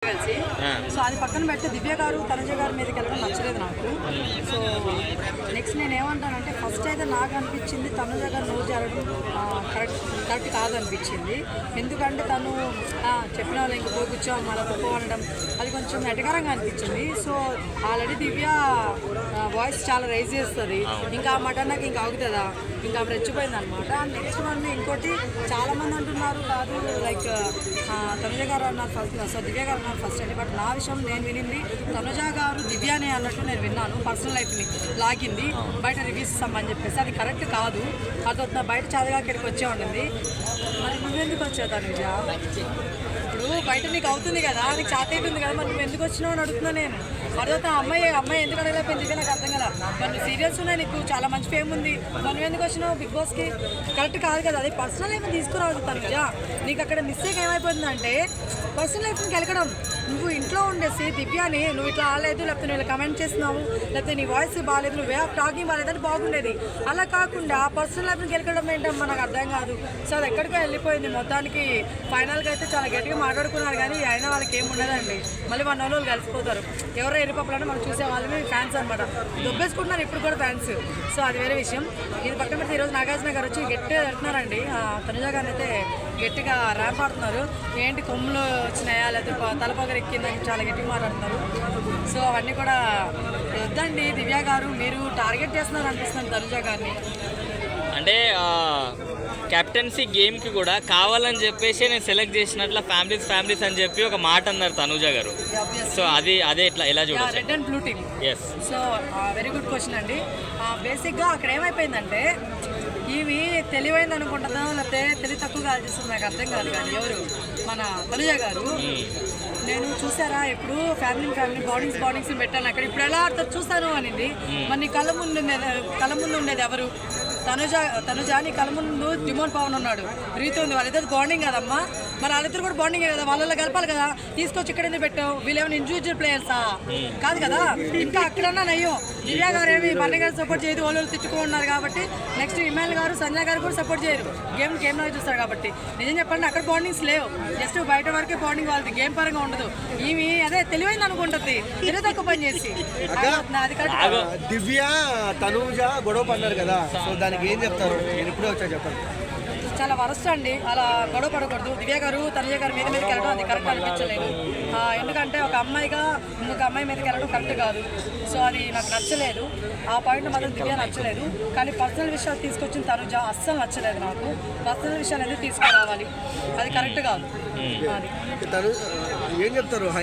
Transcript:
కలిసి. సో అది పక్కన పెడితే దివ్య గారు తనుజ గారి మీదకి వెళ్ళడం నచ్చలేదు నాకు. సో నెక్స్ట్ నేను ఏమంటానంటే ఫస్ట్ అయితే నాకు అనిపించింది తనుజ గారు నోరు జారడం కరెక్ట్ కాదనిపించింది. ఎందుకంటే తను చెప్పిన వాళ్ళు ఇంక పోయి కూర్చోం మళ్ళీ తప్పుకోవడం అది కొంచెం ఎటకరంగా అనిపించింది. సో ఆల్రెడీ దివ్య వాయిస్ చాలా రైజ్ చేస్తుంది, ఇంకా ఆ మాట నాకు ఇంకా ఆగుతుందా, ఇంకా రెచ్చిపోయింది అనమాట. నెక్స్ట్ వన్ ఇంకోటి చాలామంది అంటున్నారు కాదు లైక్ తనుజ గారు అన్నారు ఫస్ట్, సో దివ్య గారు అన్నారు ఫస్ట్ అని. బట్ నా విషయం నేను వినింది తనుజ గారు దివ్యానే అన్నట్టు నేను విన్నాను. పర్సనల్ లైఫ్ని లాగింది బయట రివ్యూస్ ఇస్తామని చెప్పేసి, అది కరెక్ట్ కాదు. అదొద్దు బయట చదిగా ఇక్కడికి వచ్చే ఉండింది. మరి నువ్వెందుకు వచ్చావు తనుజ? ఇప్పుడు బయట నీకు అవుతుంది కదా, నీకు చేత అవుతుంది కదా, మరి నువ్వు ఎందుకు వచ్చినావు అని అడుగుతున్నా నేను. తర్వాత అమ్మాయి ఎందుకు అడగలేకపోయింది నాకు అర్థం కదా. మరి నువ్వు సీరియల్స్ ఉన్నాయి, నీకు చాలా మంచి ఫేమ్ ఉంది, నువ్వు ఎందుకు వచ్చినావు బిగ్ బాస్కి? కరెక్ట్ కాదు కదా, అది పర్సనల్ లైఫ్ని తీసుకురావద్దు తనుజ. నీకు అక్కడ మిస్టేక్ ఏమైపోతుందంటే పర్సనల్ లైఫ్ని గెలకడం. నువ్వు ఇంట్లో ఉండేసి దివ్యాని నువ్వు ఇట్లా ఆలేదు, లేకపోతే నువ్వు ఇలా కమెంట్ చేస్తున్నావు, లేకపోతే నీ వాయిస్ బాగాలేదు, నువ్వు వే ఆఫ్ టాకింగ్ బాగాలేదని బాగుండేది. అలా కాకుండా పర్సనల్ లైఫ్ని గెలకడం ఏంటమ్మా నాకు అర్థం కాదు. సో అది ఎక్కడికో వెళ్ళిపోయింది. మొత్తానికి ఫైనల్గా అయితే చాలా గట్టిగా మాట్లాడుకున్నారు, కానీ అయినా వాళ్ళకి ఏమి ఉండదండి. మళ్ళీ 1 రోజులు కలిసిపోతారు. ఎవరో ఎరిపప్పులని మనం చూసే వాళ్ళని ఫ్యాన్స్ అనమాట, దొబ్బేసుకుంటున్నారు ఇప్పుడు కూడా ఫ్యాన్స్. సో అది వేరే విషయం. ఇది పక్కన పెడితే ఈరోజు నాగార్జున గారు వచ్చి గట్టిగా వెళ్తున్నారండి. తనుజ గారిని అయితే గట్టిగా ర్యాంప్ ఆడుతున్నారు. ఏంటి కొమ్ములు వచ్చినాయా లేకపోతే తలపొగరు ఎక్కిందని చాలా గట్టిగా మాట్లాడుతున్నారు. సో అవన్నీ కూడా వద్దండి. దివ్య గారు మీరు టార్గెట్ చేస్తున్నారు అనిపిస్తుంది తనుజ గారిని. అంటే కెప్టెన్సీ గేమ్కి కూడా కావాలని చెప్పేసి నేను సెలెక్ట్ చేసినట్ల ఫ్యామిలీస్ అని చెప్పి ఒక మాట అన్నారు తనుజ గారు. సో అదే ఎలా చూడాలి? Red and blue team. Yes. So very good question అండి. బేసిక్గా అక్కడ ఏమైపోయిందంటే ఇవి తెలివైంది అనుకుంటుందా లేకపోతే తెలివి తక్కువగా ఆలోచిస్తుంది నాకు అర్థం కాదు. కానీ ఎవరు మన తనుజ గారు నేను చూసారా ఎప్పుడు ఫ్యామిలీ బాండింగ్స్ పెట్టాను అక్కడ, ఇప్పుడు ఎలా ఆడుతుంది చూస్తాను అనింది. మరి నీ కళ్ళ ముందు ఉండేది ఎవరు? తనుజ నీ కళ్ళ ముందు డిమోన్ పవన్ ఉన్నాడు, రీతి ఉంది, వాళ్ళిద్దరు బాండింగ్ కదమ్మా. మరి వాళ్ళిద్దరు కూడా బాండింగ్ కదా, వాళ్ళలో కలపాలి కదా. తీసుకొచ్చి ఇక్కడ ఎందుకు పెట్టావు? వీళ్ళేమైనా ఇండివిజువల్ ప్లేయర్సా? కాదు కదా. ఇంకా అక్కడన్నా నయ్యం. దివ్య గారు ఏమి మన్ని గారు సపోర్ట్ చేయదు, వాళ్ళు తిట్టుకున్నారు కాబట్టి నెక్స్ట్ ఇమాన్ గారు సంజయ్ గారు కూడా సపోర్ట్ చేయరు. గేమ్ నో చూస్తారు కాబట్టి. నిజం చెప్పండి అక్కడ బాండింగ్స్ లేవు, జస్ట్ బయట వరకే బాండింగ్ వాళ్ళది, గేమ్ పరంగా ఉండదు. ఈమె అదే తెలివైంది అనుకుంటుంది, తెలివి తక్కువ పని చేసి. దివ్య తనుజ గొడవ పడ్డారు కదా, సో దానికి ఏం చెప్తారు? నేను ఇప్పుడే వచ్చా చెప్పండి. చాలా వరస్ట్ అండి, అలా గొడవ పడకూడదు. దివ్య గారు తనుజ గారి మీదకి వెళ్ళడం అది కరెక్ట్ అనిపించలేదు. ఎందుకంటే ఒక అమ్మాయిగా ఇంకొక అమ్మాయి మీదకి వెళ్ళడం కరెక్ట్ కాదు. సో అది నాకు నచ్చలేదు. ఆ పాయింట్ మాత్రం దివ్య నచ్చలేదు. కానీ పర్సనల్ విషయాలు తీసుకొచ్చిన తనుజ అస్సలు నచ్చలేదు నాకు. పర్సనల్ విషయాలు అనేది తీసుకురావాలి, అది కరెక్ట్ కాదు. అది ఏం చెప్తారు?